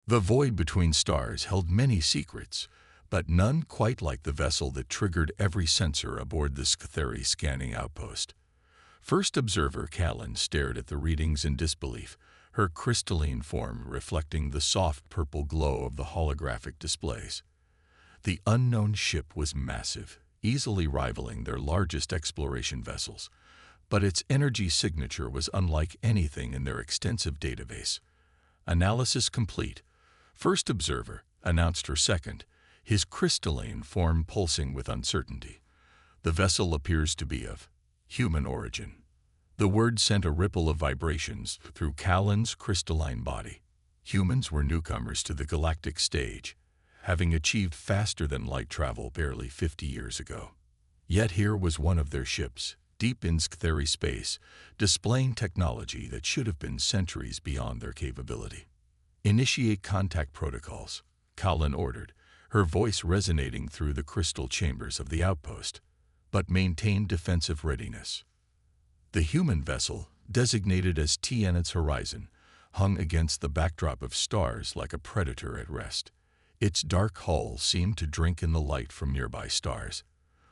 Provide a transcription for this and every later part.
The void between stars held many secrets, but none quite like the vessel that triggered every sensor aboard the Scatheri scanning outpost. First observer Callan stared at the readings in disbelief, her crystalline form reflecting the soft purple glow of the holographic displays. The unknown ship was massive, easily rivaling their largest exploration vessels, but its energy signature was unlike anything in their extensive database. Analysis complete. First observer announced her second, his crystalline form pulsing with uncertainty. The vessel appears to be of human origin. The word sent a ripple of vibrations through Callan's crystalline body. Humans were newcomers to the galactic stage, having achieved faster-than-light travel barely 50 years ago. Yet here was one of their ships, deep in Scatheri space, displaying technology that should have been centuries beyond their capability. "Initiate contact protocols," Callan ordered, her voice resonating through the crystal chambers of the outpost, but maintain defensive readiness. The human vessel, designated as TN's Horizon, hung against the backdrop of stars like a predator at rest. Its dark hull seemed to drink in the light from nearby stars,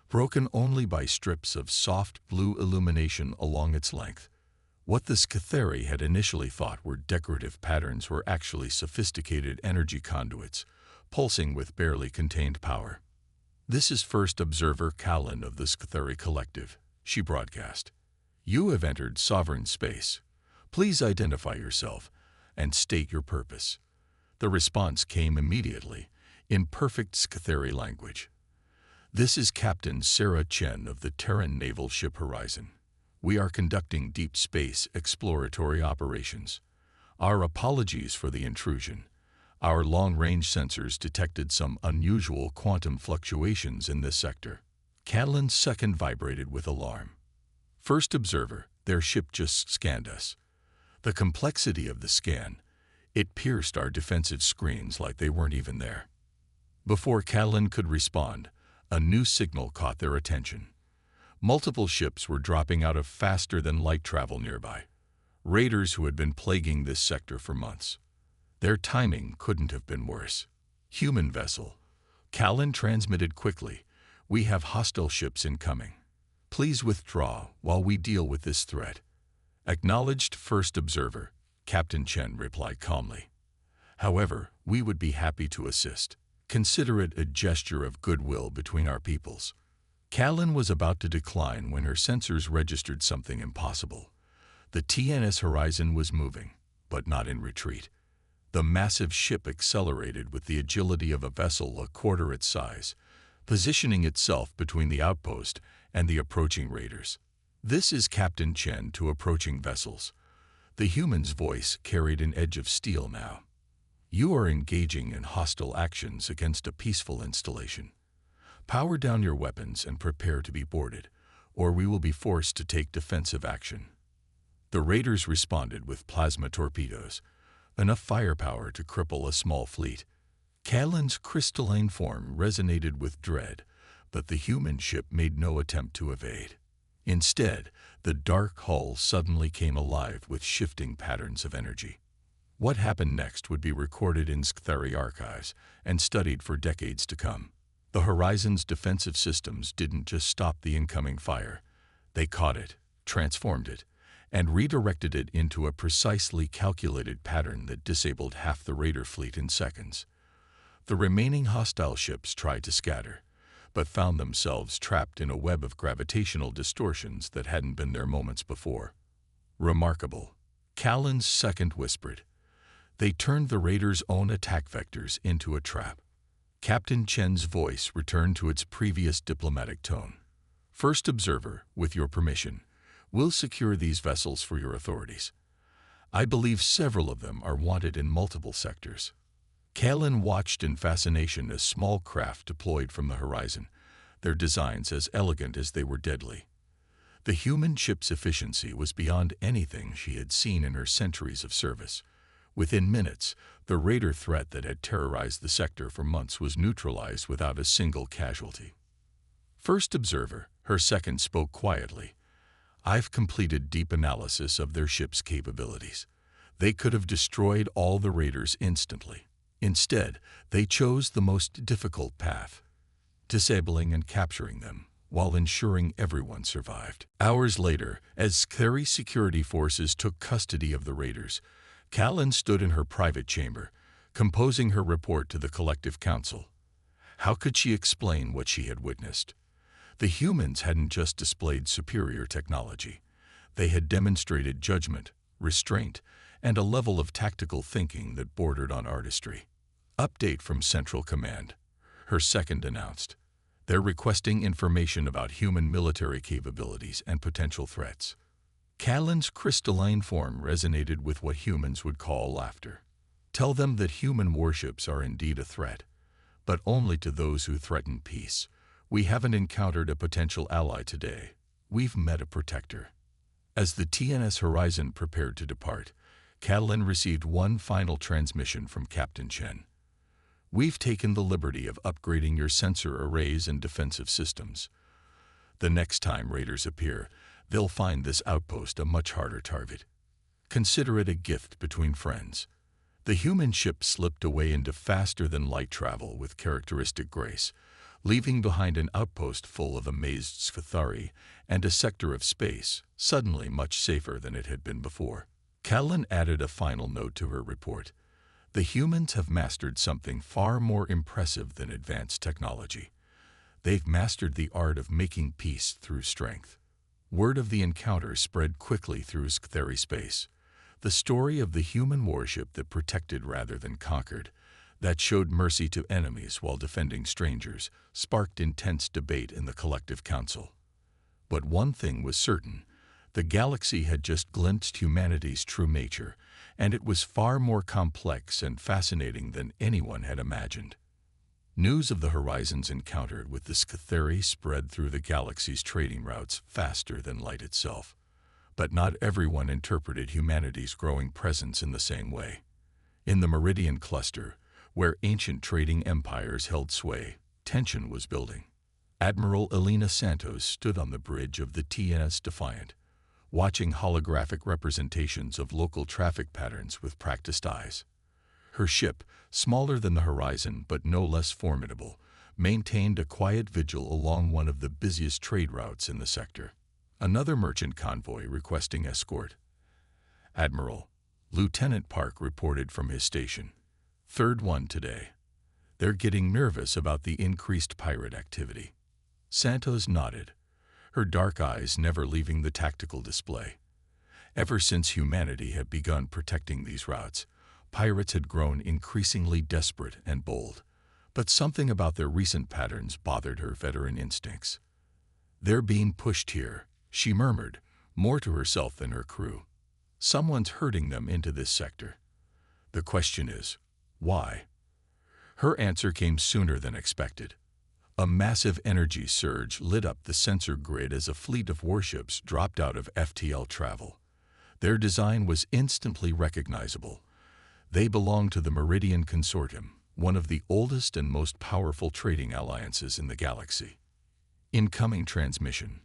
broken only by strips of soft blue illumination along its length. What the Scatheri had initially thought were decorative patterns were actually sophisticated energy conduits, pulsing with barely contained power. "This is First Observer Callan of the Scatheri Collective," she broadcast. "You have entered sovereign space. Please identify yourself and state your purpose." The response came immediately, in perfect Scatheri language. "This is Captain Sarah Chen of the Terran naval ship Horizon. We are conducting deep space exploratory operations. Our apologies for the intrusion. Our long-range sensors detected some unusual quantum fluctuations in this sector." Callan's second vibrated with alarm. "First observer, their ship just scanned us. The complexity of the scan, it pierced our defensive screens like they weren't even there." Before Callan could respond, a new signal caught their attention. Multiple ships were dropping out of faster-than-light travel nearby, raiders who had been plaguing this sector for months. Their timing couldn't have been worse. "Human vessel," Callan transmitted quickly, "we have hostile ships incoming. Please withdraw while we deal with this threat." "Acknowledged, First Observer," Captain Chen replied calmly. "However, we would be happy to assist. Consider it a gesture of goodwill between our peoples." Callan was about to decline when her sensors registered something impossible. The TNS Horizon was moving, but not in retreat. The massive ship accelerated with the agility of a vessel a quarter its size, positioning itself between the outpost and the approaching raiders. "This is Captain Chen to approaching vessels." The human's voice carried an edge of steel now. "You are engaging in hostile actions against a peaceful installation. Power down your weapons and prepare to be boarded, or we will be forced to take defensive action." The raiders responded with plasma torpedoes, enough firepower to cripple a small fleet. Callan's crystalline form resonated with dread, but the human ship made no attempt to evade. Instead, the dark hull suddenly came alive with shifting patterns of energy. What happened next would be recorded in Scatheri archives and studied for decades to come. The Horizon's defensive systems didn't just stop the incoming fire. They caught it, transformed it, and redirected it into a precisely calculated pattern that disabled half the raider fleet in seconds. The remaining hostile ships tried to scatter, but found themselves trapped in a web of gravitational distortions that hadn't been there moments before. "Remarkable," Callan's second whispered. "They turned the raiders' own attack vectors into a trap." Captain Chen's voice returned to its previous diplomatic tone. "First Observer, with your permission, we'll secure these vessels for your authorities. I believe several of them are wanted in multiple sectors." Callan watched in fascination as small craft deployed from the Horizon, their designs as elegant as they were deadly. The human ship's efficiency was beyond anything she had seen in her centuries of service. Within minutes, the raider threat that had terrorized the sector for months was neutralized without a single casualty. First Observer, her second, spoke quietly. "I've completed deep analysis of their ship's capabilities. They could have destroyed all the raiders instantly. Instead, they chose the most difficult path, disabling and capturing them, while ensuring everyone survived. Hours later, as Skerry security forces took custody of the raiders, Callan stood in her private chamber, composing her report to the Collective Council. How could she explain what she had witnessed? The humans hadn't just displayed superior technology. They had demonstrated judgment, restraint, and a level of tactical thinking that bordered on artistry. Update from Central Command, her second announced. They're requesting information about human military capabilities and potential threats. Callan's crystalline form resonated with what humans would call laughter. Tell them that human warships are indeed a threat, but only to those who threaten peace. We haven't encountered a potential ally today. We've met a protector. As the TNS Horizon prepared to depart, Callan received one final transmission from Captain Chen. We've taken the liberty of upgrading your sensor arrays and defensive systems. The next time raiders appear, they'll find this outpost a much harder target. Consider it a gift between friends. The human ship slipped away into faster-than-light travel with characteristic grace, leaving behind an outpost full of amazed Scathari and a sector of space, suddenly much safer than it had been before. Callan added a final note to her report. The humans have mastered something far more impressive than advanced technology. They've mastered the art of making peace through strength. Word of the encounter spread quickly through Scathari space. The story of the human warship that protected rather than conquered, that showed mercy to enemies while defending strangers, sparked intense debate in the Collective Council. But one thing was certain. The galaxy had just glimpsed humanity's true nature, and it was far more complex and fascinating than anyone had imagined. News of the Horizon's encounter with the Scathari spread through the galaxy's trading routes faster than light itself. But not everyone interpreted humanity's growing presence in the same way. In the Meridian Cluster, where ancient trading empires held sway, tension was building. Admiral Elena Santos stood on the bridge of the TNS Defiant, watching holographic representations of local traffic patterns with practiced eyes. Her ship, smaller than the Horizon but no less formidable, maintained a quiet vigil along one of the busiest trade routes in the sector. Another merchant convoy requesting escort. Admiral, Lieutenant Park reported from his station. Third one today. They're getting nervous about the increased pirate activity. Santos nodded, her dark eyes never leaving the tactical display. Ever since humanity had begun protecting these routes, pirates had grown increasingly desperate and bold. But something about their recent patterns bothered her veteran instincts. They're being pushed here, she murmured, more to herself than her crew. Someone's herding them into this sector. The question is, why? Her answer came sooner than expected. A massive energy surge lit up the sensor grid as a fleet of warships dropped out of FTL travel. Their design was instantly recognizable. They belonged to the Meridian Consortium, one of the oldest and most powerful trading alliances in the galaxy. Incoming transmission,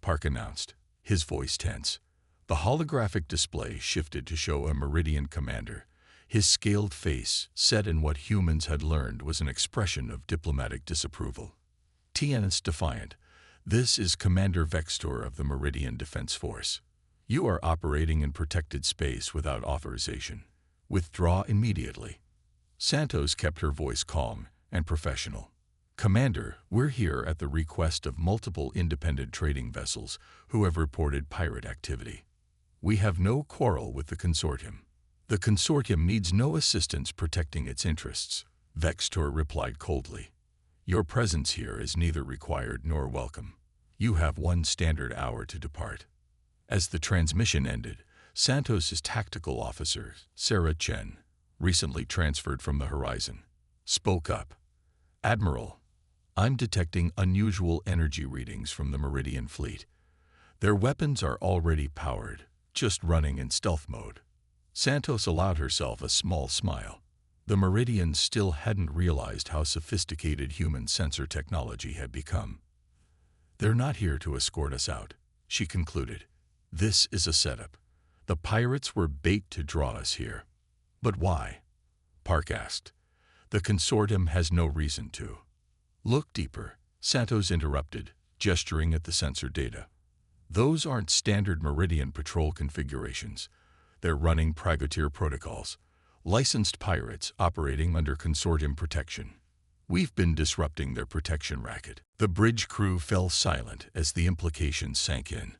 Park announced, his voice tense. The holographic display shifted to show a Meridian commander. His scaled face, set in what humans had learned was an expression of diplomatic disapproval. TNS Defiant, this is Commander Vextor of the Meridian Defense Force. You are operating in protected space without authorization. Withdraw immediately. Santos kept her voice calm and professional. Commander, we're here at the request of multiple independent trading vessels who have reported pirate activity. We have no quarrel with the consortium. The consortium needs no assistance protecting its interests, Vextor replied coldly. Your presence here is neither required nor welcome. You have one standard hour to depart. As the transmission ended, Santos's tactical officer, Sarah Chen, recently transferred from the Horizon, spoke up. Admiral, I'm detecting unusual energy readings from the Meridian fleet. Their weapons are already powered, just running in stealth mode. Santos allowed herself a small smile. The Meridians still hadn't realized how sophisticated human sensor technology had become. They're not here to escort us out, she concluded. This is a setup. The pirates were bait to draw us here. But why? Park asked. The consortium has no reason to. Look deeper, Santos interrupted, gesturing at the sensor data. Those aren't standard Meridian patrol configurations. They're running privateer protocols, licensed pirates operating under consortium protection. We've been disrupting their protection racket. The bridge crew fell silent as the implications sank in.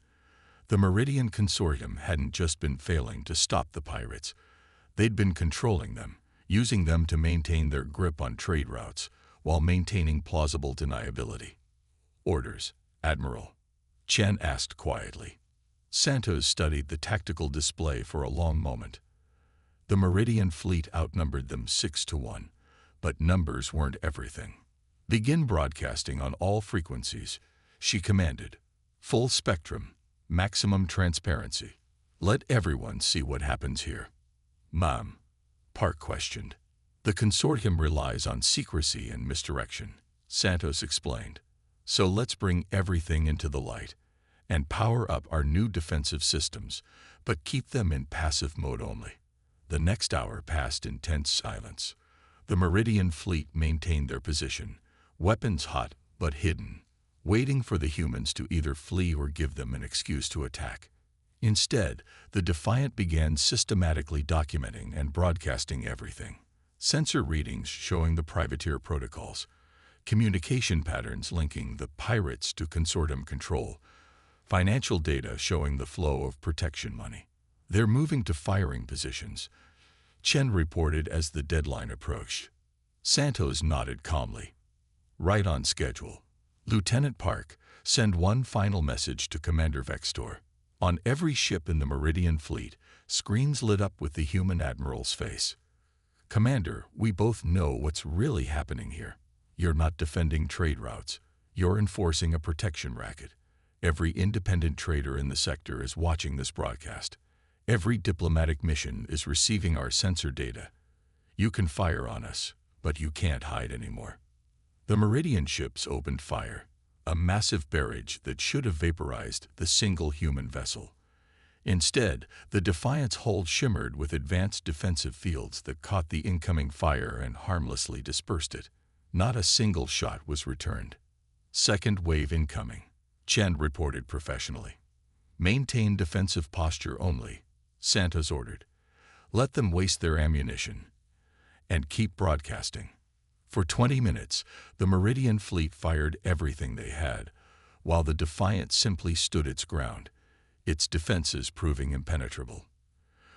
The Meridian Consortium hadn't just been failing to stop the pirates. They'd been controlling them, using them to maintain their grip on trade routes, while maintaining plausible deniability. Orders, Admiral, Chen asked quietly. Santos studied the tactical display for a long moment. The Meridian fleet outnumbered them 6-1, but numbers weren't everything. Begin broadcasting on all frequencies, she commanded. Full spectrum, maximum transparency. Let everyone see what happens here. Ma'am, Park questioned. The consortium relies on secrecy and misdirection, Santos explained. So let's bring everything into the light and power up our new defensive systems, but keep them in passive mode only. The next hour passed in tense silence. The Meridian fleet maintained their position, weapons hot but hidden, waiting for the humans to either flee or give them an excuse to attack. Instead, the Defiant began systematically documenting and broadcasting everything. Sensor readings showing the privateer protocols, communication patterns linking the pirates to consortium control, financial data showing the flow of protection money. They're moving to firing positions, Chen reported as the deadline approached. Santos nodded calmly. Right on schedule. Lieutenant Park, send one final message to Commander Vextor. On every ship in the Meridian fleet, screens lit up with the human admiral's face. Commander, we both know what's really happening here. You're not defending trade routes. You're enforcing a protection racket. Every independent trader in the sector is watching this broadcast. Every diplomatic mission is receiving our sensor data. You can fire on us, but you can't hide anymore. The Meridian ships opened fire, a massive barrage that should have vaporized the single human vessel. Instead, the Defiant's hull shimmered with advanced defensive fields that caught the incoming fire and harmlessly dispersed it. Not a single shot was returned. Second wave incoming, Chen reported professionally. Maintain defensive posture only, Santos ordered. Let them waste their ammunition. And keep broadcasting. For 20 minutes, the Meridian fleet fired everything they had, while the Defiant simply stood its ground, its defenses proving impenetrable.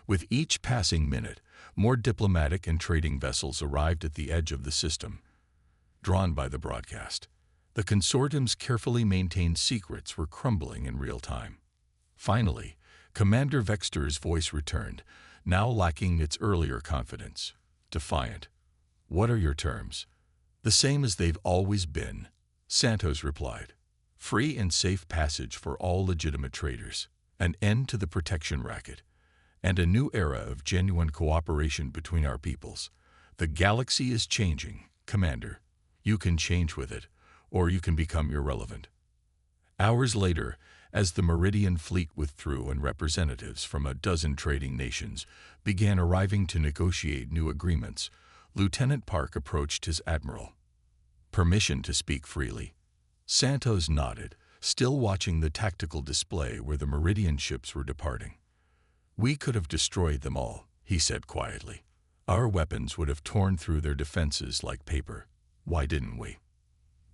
With each passing minute, more diplomatic and trading vessels arrived at the edge of the system, drawn by the broadcast. The consortium's carefully maintained secrets were crumbling in real time. Finally, Commander Vextor's voice returned, now lacking its earlier confidence. Defiant. What are your terms? The same as they've always been, Santos replied. Free and safe passage for all legitimate traders, an end to the protection racket, and a new era of genuine cooperation between our peoples. The galaxy is changing, Commander. You can change with it, or you can become irrelevant. Hours later, as the Meridian fleet withdrew and representatives from a dozen trading nations began arriving to negotiate new agreements, Lieutenant Park approached his admiral. Permission to speak freely. Santos nodded, still watching the tactical display where the Meridian ships were departing. We could have destroyed them all, he said quietly. Our weapons would have torn through their defenses like paper. Why didn't we?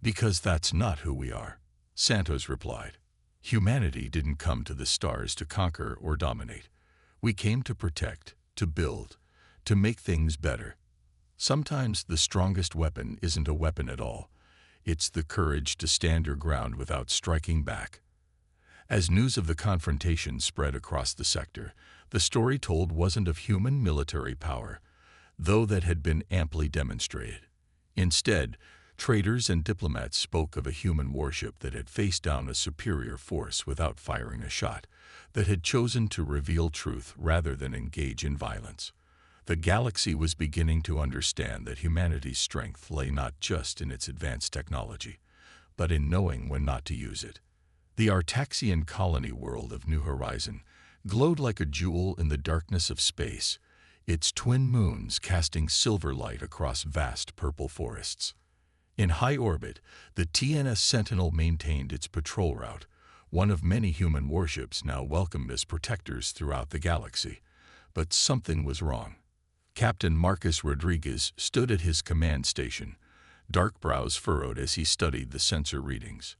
Because that's not who we are, Santos replied. Humanity didn't come to the stars to conquer or dominate. We came to protect, to build, to make things better. Sometimes the strongest weapon isn't a weapon at all. It's the courage to stand your ground without striking back. As news of the confrontation spread across the sector, the story told wasn't of human military power, though that had been amply demonstrated. Instead, traders and diplomats spoke of a human warship that had faced down a superior force without firing a shot, that had chosen to reveal truth rather than engage in violence. The galaxy was beginning to understand that humanity's strength lay not just in its advanced technology, but in knowing when not to use it. The Artaxian colony world of New Horizon glowed like a jewel in the darkness of space, its twin moons casting silver light across vast purple forests. In high orbit, the TNS Sentinel maintained its patrol route, one of many human warships now welcomed as protectors throughout the galaxy. But something was wrong. Captain Marcus Rodriguez stood at his command station, dark brows furrowed as he studied the sensor readings.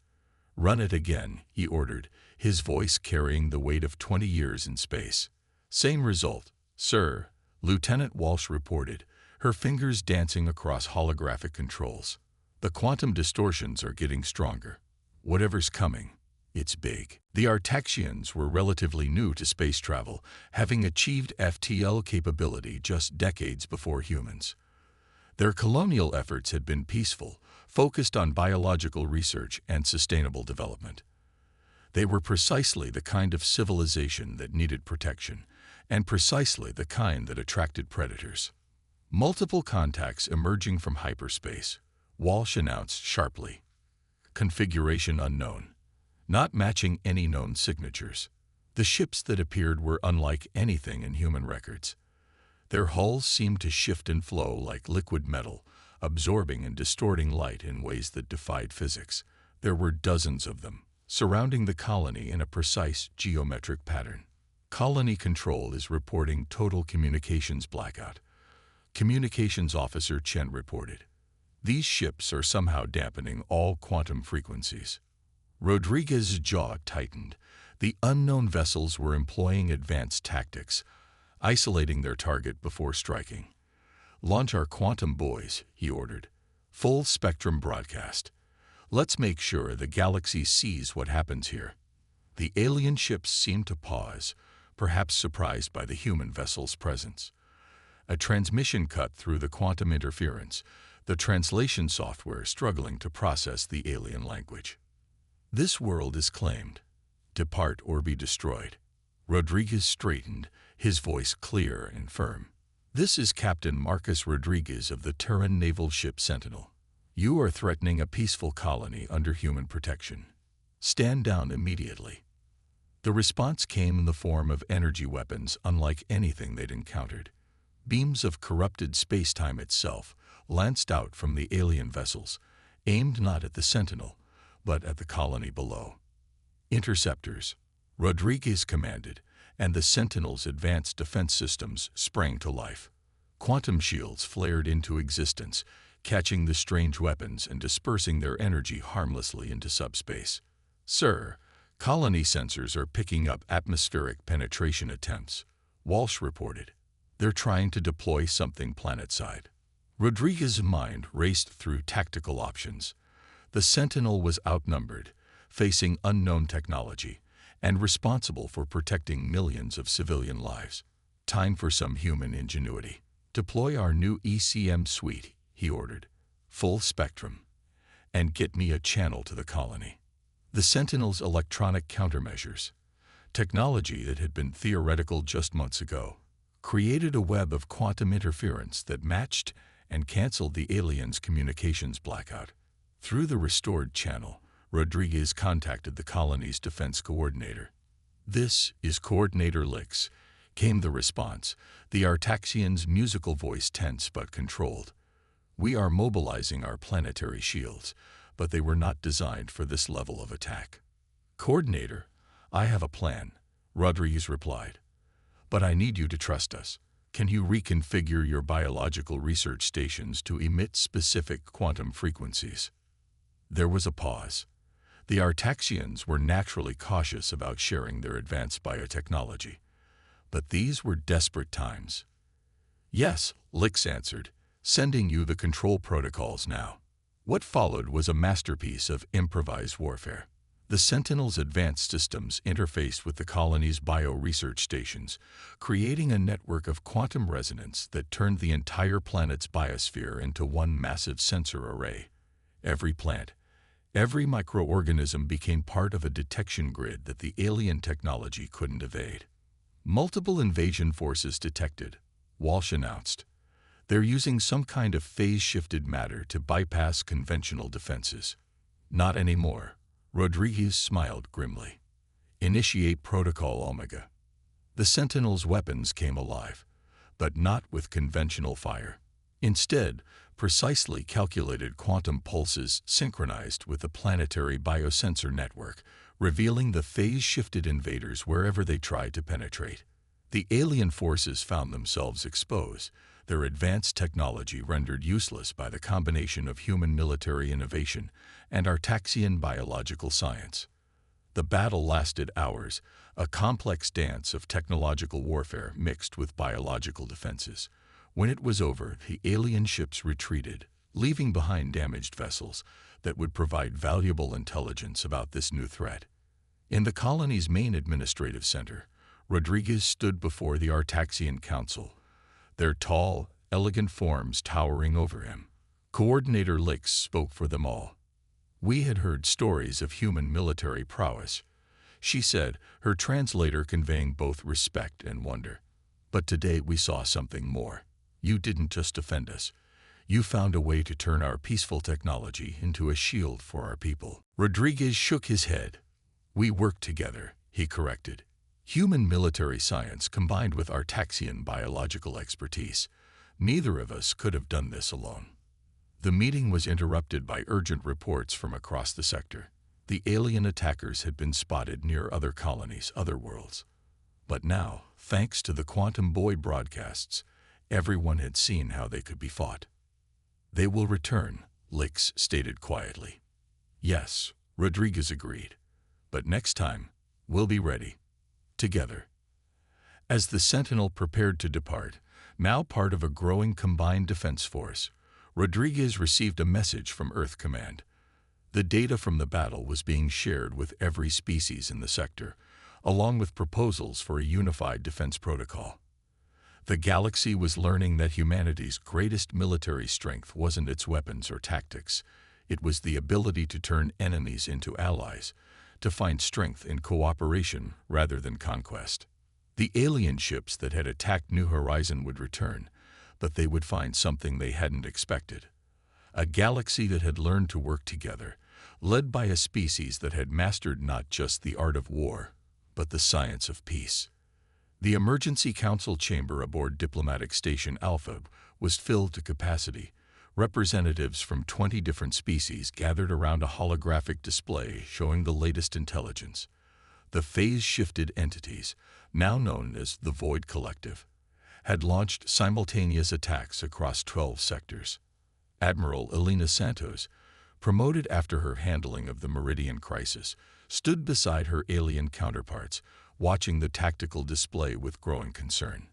"Run it again," he ordered, his voice carrying the weight of 20 years in space. "Same result, sir," Lieutenant Walsh reported, her fingers dancing across holographic controls. "The quantum distortions are getting stronger. Whatever's coming, it's big." The Artaxians were relatively new to space travel, having achieved FTL capability just decades before humans. Their colonial efforts had been peaceful, focused on biological research and sustainable development. They were precisely the kind of civilization that needed protection, and precisely the kind that attracted predators. Multiple contacts emerging from hyperspace, Walsh announced sharply. Configuration unknown, not matching any known signatures. The ships that appeared were unlike anything in human records. Their hulls seemed to shift and flow like liquid metal, absorbing and distorting light in ways that defied physics. There were dozens of them, surrounding the colony in a precise geometric pattern. "Colony Control is reporting total communications blackout," Communications Officer Chen reported. "These ships are somehow dampening all quantum frequencies." Rodriguez's jaw tightened. The unknown vessels were employing advanced tactics, isolating their target before striking. "Launch our quantum buoys," he ordered. "Full spectrum broadcast. Let's make sure the galaxy sees what happens here." The alien ships seemed to pause, perhaps surprised by the human vessel's presence. A transmission cut through the quantum interference, the translation software struggling to process the alien language. "This world is claimed. Depart or be destroyed." Rodriguez straightened, his voice clear and firm. "This is Captain Marcus Rodriguez of the Terran Naval Ship Sentinel. You are threatening a peaceful colony under human protection. Stand down immediately." The response came in the form of energy weapons unlike anything they'd encountered. Beams of corrupted space-time itself lanced out from the alien vessels, aimed not at the Sentinel, but at the colony below. "Interceptors," Rodriguez commanded, and the Sentinel's advanced defense systems sprang to life. Quantum shields flared into existence, catching the strange weapons and dispersing their energy harmlessly into subspace. "Sir, colony sensors are picking up atmospheric penetration attempts," Walsh reported. "They're trying to deploy something planetside." Rodriguez's mind raced through tactical options. The Sentinel was outnumbered, facing unknown technology, and responsible for protecting millions of civilian lives. "Time for some human ingenuity. Deploy our new ECM suite," he ordered. "Full spectrum. And get me a channel to the colony." The Sentinel's electronic countermeasures, technology that had been theoretical just months ago, created a web of quantum interference that matched and canceled the aliens' communications blackout. Through the restored channel, Rodriguez contacted the colony's defense coordinator. "This is Coordinator Lix," came the response, the Artaxian's musical voice tense but controlled. "We are mobilizing our planetary shields, but they were not designed for this level of attack." "Coordinator, I have a plan," Rodriguez replied. "But I need you to trust us. Can you reconfigure your biological research stations to emit specific quantum frequencies?" There was a pause. The Artaxians were naturally cautious about sharing their advanced biotechnology. But these were desperate times. "Yes," Lix answered, "sending you the control protocols now." What followed was a masterpiece of improvised warfare. The Sentinel's advanced systems interfaced with the colony's bio-research stations, creating a network of quantum resonance that turned the entire planet's biosphere into one massive sensor array. Every plant, every microorganism became part of a detection grid that the alien technology couldn't evade. "Multiple invasion forces detected," Walsh announced. "They're using some kind of phase-shifted matter to bypass conventional defenses." "Not anymore," Rodriguez smiled grimly. "Initiate Protocol Omega." The Sentinel's weapons came alive, but not with conventional fire. Instead, precisely calculated quantum pulses synchronized with the planetary biosensor network, revealing the phase-shifted invaders wherever they tried to penetrate. The alien forces found themselves exposed, their advanced technology rendered useless by the combination of human military innovation and Artaxian biological science. The battle lasted hours, a complex dance of technological warfare mixed with biological defenses. When it was over, the alien ships retreated, leaving behind damaged vessels that would provide valuable intelligence about this new threat. In the colony's main administrative center, Rodriguez stood before the Artaxian Council, their tall, elegant forms towering over him. Coordinator Lix spoke for them all. "We had heard stories of human military prowess," she said, her translator conveying both respect and wonder. "But today we saw something more. You didn't just defend us. You found a way to turn our peaceful technology into a shield for our people." Rodriguez shook his head. "We worked together," he corrected. "Human military science combined with Artaxian biological expertise. Neither of us could have done this alone." The meeting was interrupted by urgent reports from across the sector. The alien attackers had been spotted near other colonies, other worlds. But now, thanks to the Quantum Boy broadcasts, everyone had seen how they could be fought. "They will return," Lix stated quietly. "Yes," Rodriguez agreed. "But next time, we'll be ready. Together." As the Sentinel prepared to depart, now part of a growing combined defense force, Rodriguez received a message from Earth Command. The data from the battle was being shared with every species in the sector, along with proposals for a unified defense protocol. The galaxy was learning that humanity's greatest military strength wasn't its weapons or tactics. It was the ability to turn enemies into allies, to find strength in cooperation rather than conquest. The alien ships that had attacked New Horizon would return, but they would find something they hadn't expected. A galaxy that had learned to work together, led by a species that had mastered not just the art of war, but the science of peace. The emergency council chamber aboard Diplomatic Station Alpha was filled to capacity. Representatives from 20 different species gathered around a holographic display showing the latest intelligence. The phase-shifted entities, now known as the Void Collective, had launched simultaneous attacks across 12 sectors. Admiral Elena Santos, promoted after her handling of the Meridian crisis, stood beside her alien counterparts, watching the tactical display with growing concern.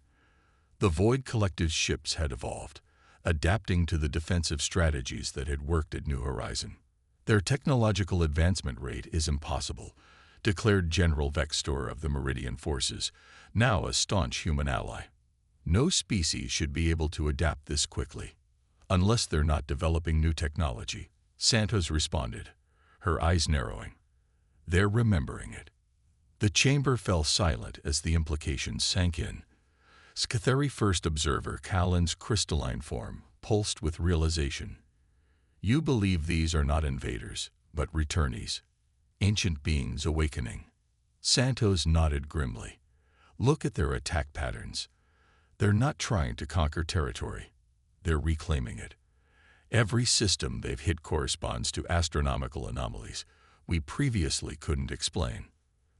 The Void Collective's ships had evolved, adapting to the defensive strategies that had worked at New Horizon. "Their technological advancement rate is impossible," declared General Vextor of the Meridian Forces, now a staunch human ally. "No species should be able to adapt this quickly, unless they're not developing new technology," Santos responded, her eyes narrowing. "They're remembering it." The chamber fell silent as the implications sank in. Scatheri First Observer Callan's crystalline form pulsed with realization. "You believe these are not invaders, but returnees, ancient beings awakening." Santos nodded grimly. "Look at their attack patterns. They're not trying to conquer territory. They're reclaiming it. Every system they've hit corresponds to astronomical anomalies we previously couldn't explain."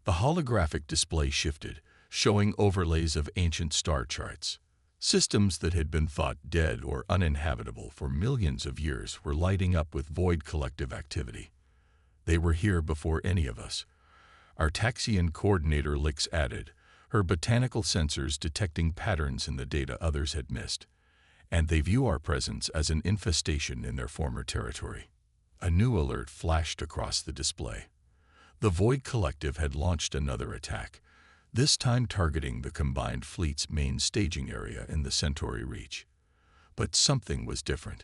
The holographic display shifted, showing overlays of ancient star charts. Systems that had been thought dead or uninhabitable for millions of years were lighting up with Void Collective activity. "They were here before any of us," Artaxian Coordinator Lix added, her botanical sensors detecting patterns in the data others had missed. "And they view our presence as an infestation in their former territory." A new alert flashed across the display. The Void Collective had launched another attack, this time targeting the combined fleet's main staging area in the Centauri Reach. But something was different.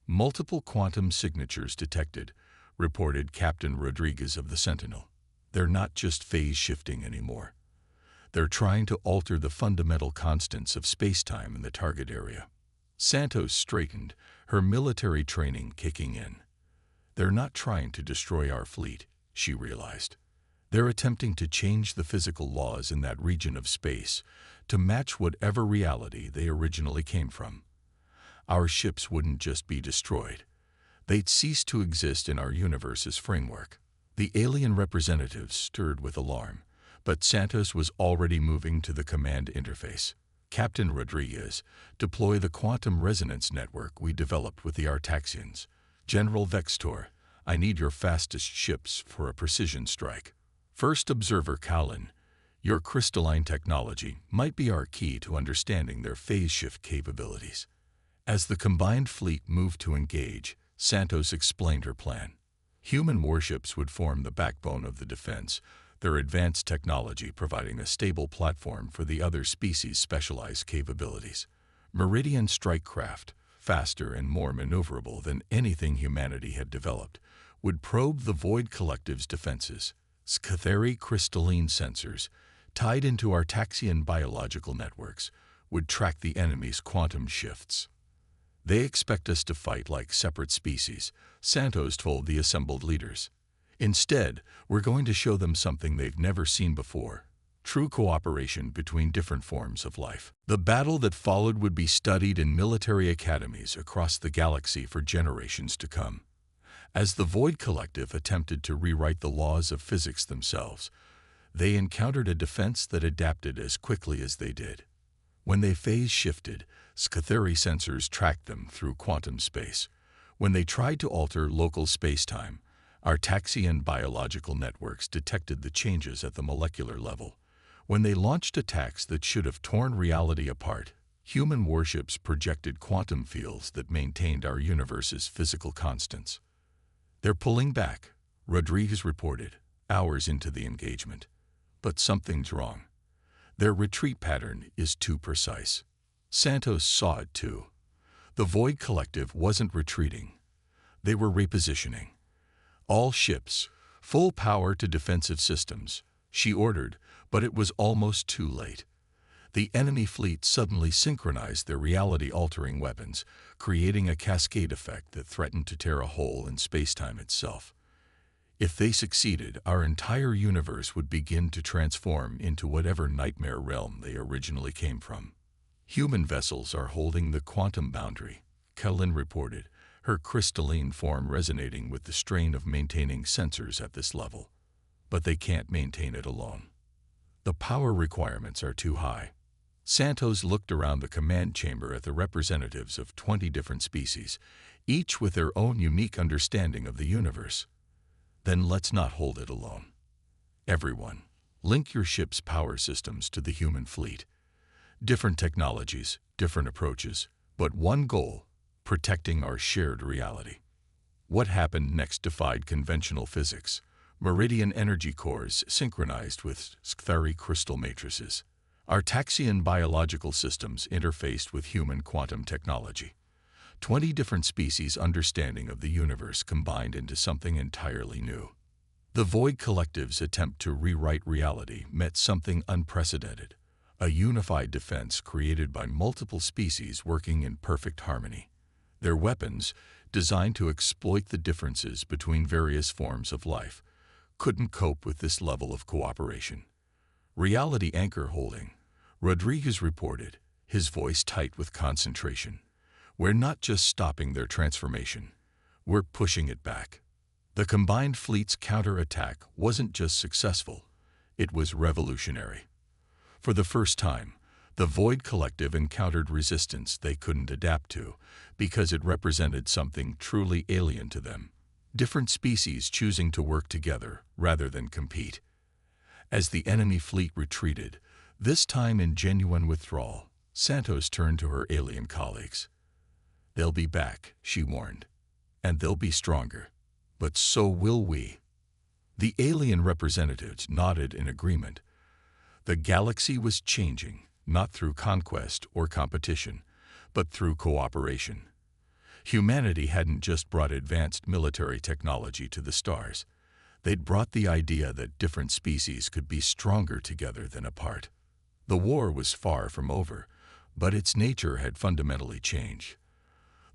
"Multiple quantum signatures detected," reported Captain Rodriguez of the Sentinel. "They're not just phase-shifting anymore. They're trying to alter the fundamental constants of space-time in the target area." Santos straightened, her military training kicking in. "They're not trying to destroy our fleet," she realized. "They're attempting to change the physical laws in that region of space, to match whatever reality they originally came from. Our ships wouldn't just be destroyed. They'd cease to exist in our universe's framework. The alien representatives stirred with alarm, but Santos was already moving to the command interface. Captain Rodriguez, deploy the quantum resonance network we developed with the Artaxians. General Vextor, I need your fastest ships for a precision strike. First Observer Callan, your crystalline technology might be our key to understanding their phase shift capabilities. As the combined fleet moved to engage, Santos explained her plan. Human warships would form the backbone of the defense, their advanced technology providing a stable platform for the other species' specialized capabilities. Meridian strike craft, faster and more maneuverable than anything humanity had developed, would probe the Void Collective's defenses. Scatheri crystalline sensors, tied into Artaxian biological networks, would track the enemy's quantum shifts. They expect us to fight like separate species, Santos told the assembled leaders. Instead, we're going to show them something they've never seen before: true cooperation between different forms of life. The battle that followed would be studied in military academies across the galaxy for generations to come. As the Void Collective attempted to rewrite the laws of physics themselves, they encountered a defense that adapted as quickly as they did. When they phase shifted, Scatheri sensors tracked them through quantum space. When they tried to alter local spacetime, Artaxian biological networks detected the changes at the molecular level. When they launched attacks that should have torn reality apart, human warships projected quantum fields that maintained our universe's physical constants. They're pulling back, Rodriguez reported, hours into the engagement. But something's wrong. Their retreat pattern is too precise. Santos saw it too. The Void Collective wasn't retreating. They were repositioning. All ships, full power to defensive systems, she ordered, but it was almost too late. The enemy fleet suddenly synchronized their reality-altering weapons, creating a cascade effect that threatened to tear a hole in spacetime itself. If they succeeded, our entire universe would begin to transform into whatever nightmare realm they originally came from. Human vessels are holding the quantum boundary, Kellen reported, her crystalline form resonating with the strain of maintaining sensors at this level. But they can't maintain it alone. The power requirements are too high. Santos looked around the command chamber at the representatives of 20 different species, each with their own unique understanding of the universe. Then let's not hold it alone. Everyone, link your ship's power systems to the human fleet. Different technologies, different approaches, but one goal: protecting our shared reality. What happened next defied conventional physics. Meridian energy cores synchronized with Scatheri crystal matrices. Artaxian biological systems interfaced with human quantum technology. 20 different species' understanding of the universe combined into something entirely new. The Void Collective's attempt to rewrite reality met something unprecedented: a unified defense created by multiple species working in perfect harmony. Their weapons, designed to exploit the differences between various forms of life, couldn't cope with this level of cooperation. Reality anchor holding, Rodriguez reported, his voice tight with concentration. We're not just stopping their transformation, we're pushing it back. The combined fleet's counterattack wasn't just successful, it was revolutionary. For the first time, the Void Collective encountered resistance they couldn't adapt to because it represented something truly alien to them. Different species choosing to work together rather than compete. As the enemy fleet retreated, this time in genuine withdrawal, Santos turned to her alien colleagues. They'll be back, she warned, and they'll be stronger. But so will we. The alien representatives nodded in agreement. The galaxy was changing, not through conquest or competition, but through cooperation. Humanity hadn't just brought advanced military technology to the stars. They'd brought the idea that different species could be stronger together than apart. The war was far from over, but its nature had fundamentally changed.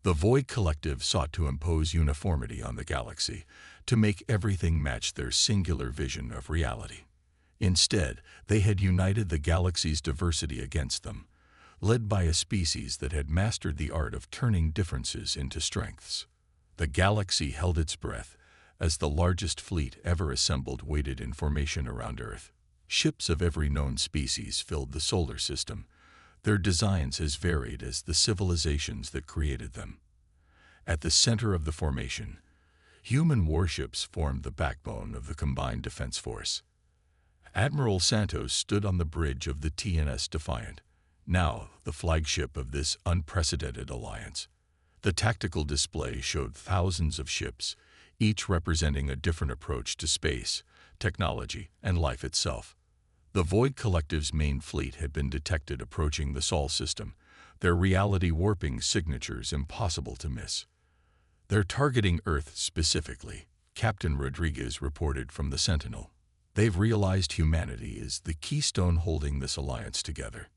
The Void Collective sought to impose uniformity on the galaxy, to make everything match their singular vision of reality. Instead, they had united the galaxy's diversity against them, led by a species that had mastered the art of turning differences into strengths. The galaxy held its breath as the largest fleet ever assembled waited in formation around Earth. Ships of every known species filled the solar system, their designs as varied as the civilizations that created them. At the center of the formation, human warships formed the backbone of the combined defense force. Admiral Santos stood on the bridge of the TNS Defiant, now the flagship of this unprecedented alliance. The tactical display showed thousands of ships, each representing a different approach to space, technology, and life itself. The Void Collective's main fleet had been detected approaching the Sol system, their reality-warping signatures impossible to miss. They're targeting Earth specifically, Captain Rodriguez reported from the Sentinel. They've realized humanity is the keystone holding this alliance together.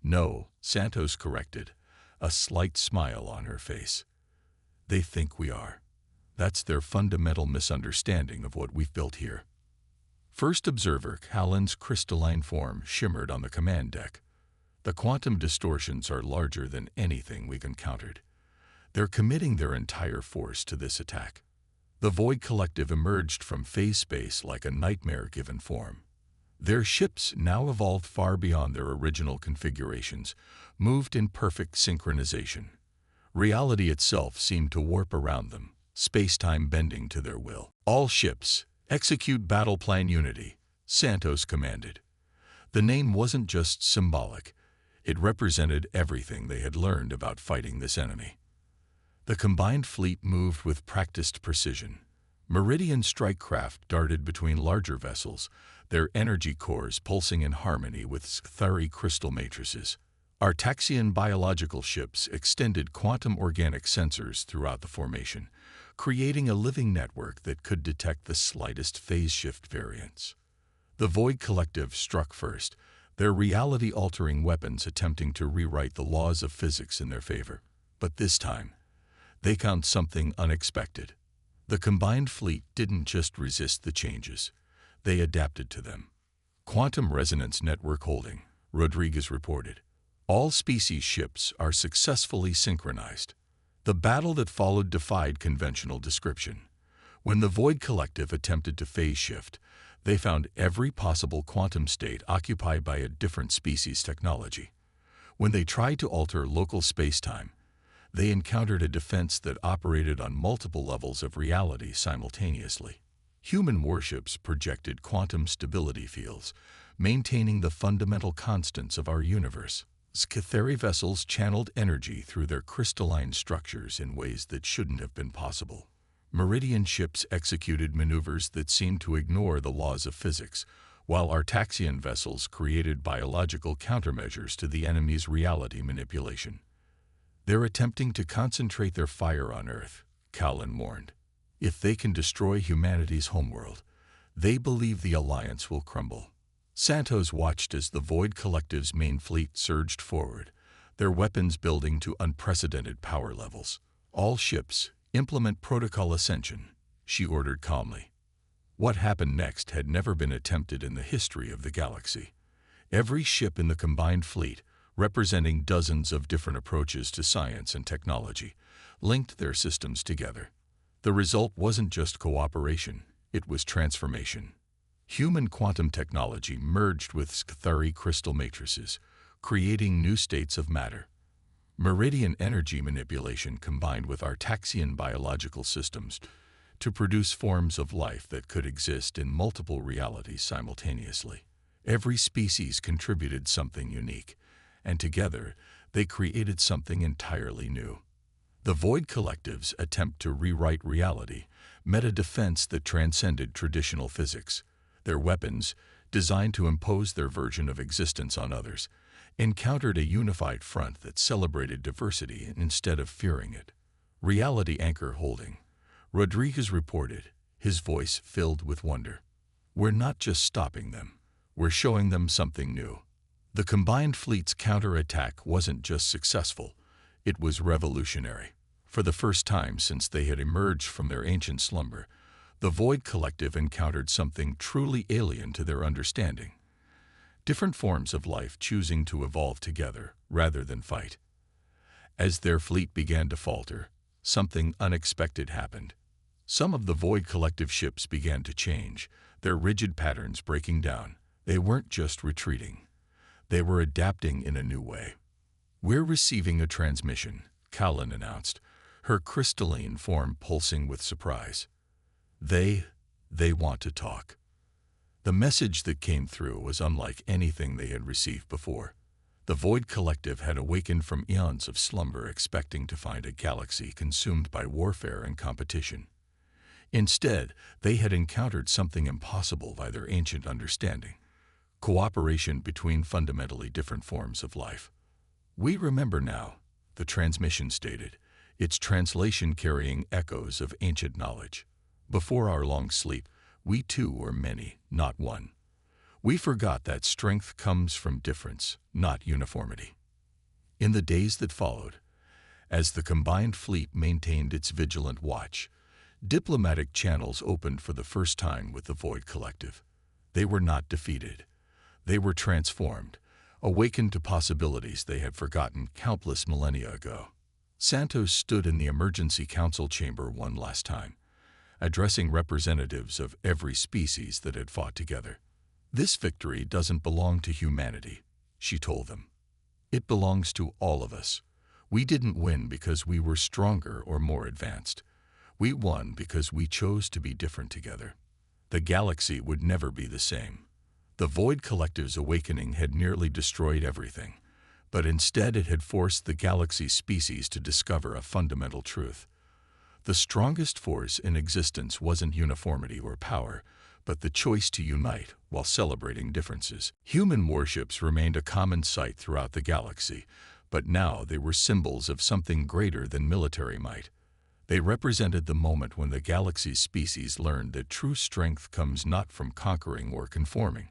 No, Santos corrected, a slight smile on her face. They think we are. That's their fundamental misunderstanding of what we've built here. First observer Callan's crystalline form shimmered on the command deck. The quantum distortions are larger than anything we've encountered. They're committing their entire force to this attack. The Void Collective emerged from phase space like a nightmare-given form. Their ships, now evolved far beyond their original configurations, moved in perfect synchronization. Reality itself seemed to warp around them, space-time bending to their will. All ships, execute battle plan unity, Santos commanded. The name wasn't just symbolic. It represented everything they had learned about fighting this enemy. The combined fleet moved with practiced precision. Meridian strike craft darted between larger vessels, their energy cores pulsing in harmony with Scathari crystal matrices. Artaxian biological ships extended quantum organic sensors throughout the formation, creating a living network that could detect the slightest phase shift variance. The Void Collective struck first, their reality-altering weapons attempting to rewrite the laws of physics in their favor. But this time, they found something unexpected. The combined fleet didn't just resist the changes, they adapted to them. Quantum Resonance Network Holding, Rodriguez reported. All species ships are successfully synchronized. The battle that followed defied conventional description. When the Void Collective attempted to phase shift, they found every possible quantum state occupied by a different species technology. When they tried to alter local space-time, they encountered a defense that operated on multiple levels of reality simultaneously. Human warships projected quantum stability fields, maintaining the fundamental constants of our universe. Scathari vessels channeled energy through their crystalline structures in ways that shouldn't have been possible. Meridian ships executed maneuvers that seemed to ignore the laws of physics, while Artaxian vessels created biological countermeasures to the enemy's reality manipulation. They're attempting to concentrate their fire on Earth, Callan warned. If they can destroy humanity's homeworld, they believe the alliance will crumble. Santos watched as the Void Collective's main fleet surged forward, their weapons building to unprecedented power levels. All ships, implement Protocol Ascension, she ordered calmly. What happened next had never been attempted in the history of the galaxy. Every ship in the combined fleet, representing dozens of different approaches to science and technology, linked their systems together. The result wasn't just cooperation, it was transformation. Human quantum technology merged with Scathari crystal matrices, creating new states of matter. Meridian energy manipulation combined with Artaxian biological systems to produce forms of life that could exist in multiple realities simultaneously. Every species contributed something unique, and together they created something entirely new. The Void Collective's attempt to rewrite reality met a defense that transcended traditional physics. Their weapons, designed to impose their version of existence on others, encountered a unified front that celebrated diversity instead of fearing it. Reality Anchor Holding, Rodriguez reported, his voice filled with wonder. We're not just stopping them, we're showing them something new. The combined fleet's counterattack wasn't just successful, it was revolutionary. For the first time since they had emerged from their ancient slumber, The Void Collective encountered something truly alien to their understanding. Different forms of life choosing to evolve together rather than fight. As their fleet began to falter, something unexpected happened. Some of the Void Collective ships began to change, their rigid patterns breaking down. They weren't just retreating. They were adapting in a new way. "We're receiving a transmission," Callan announced, her crystalline form pulsing with surprise. They want to talk." The message that came through was unlike anything they had received before. The Void Collective had awakened from eons of slumber expecting to find a galaxy consumed by warfare and competition. Instead, they had encountered something impossible by their ancient understanding: cooperation between fundamentally different forms of life. "We remember now," the transmission stated, its translation carrying echoes of ancient knowledge. "Before our long sleep, we too were many, not one. We forgot that strength comes from difference, not uniformity." In the days that followed, as the combined fleet maintained its vigilant watch, diplomatic channels opened for the first time with the Void Collective. They were not defeated. They were transformed, awakened to possibilities they had forgotten countless millennia ago. Santos stood in the emergency council chamber one last time, addressing representatives of every species that had fought together. "This victory doesn't belong to humanity," she told them. "It belongs to all of us. We didn't win because we were stronger or more advanced. We won because we chose to be different together." The galaxy would never be the same. The Void Collective's awakening had nearly destroyed everything, but instead it had forced the galaxy's species to discover a fundamental truth. The strongest force in existence wasn't uniformity or power, but the choice to unite while celebrating differences. Human warships remained a common sight throughout the galaxy, but now they were symbols of something greater than military might. They represented the moment when the galaxy's species learned that true strength comes not from conquering or conforming,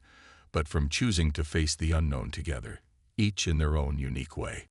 but from choosing to face the unknown together, each in their own unique way.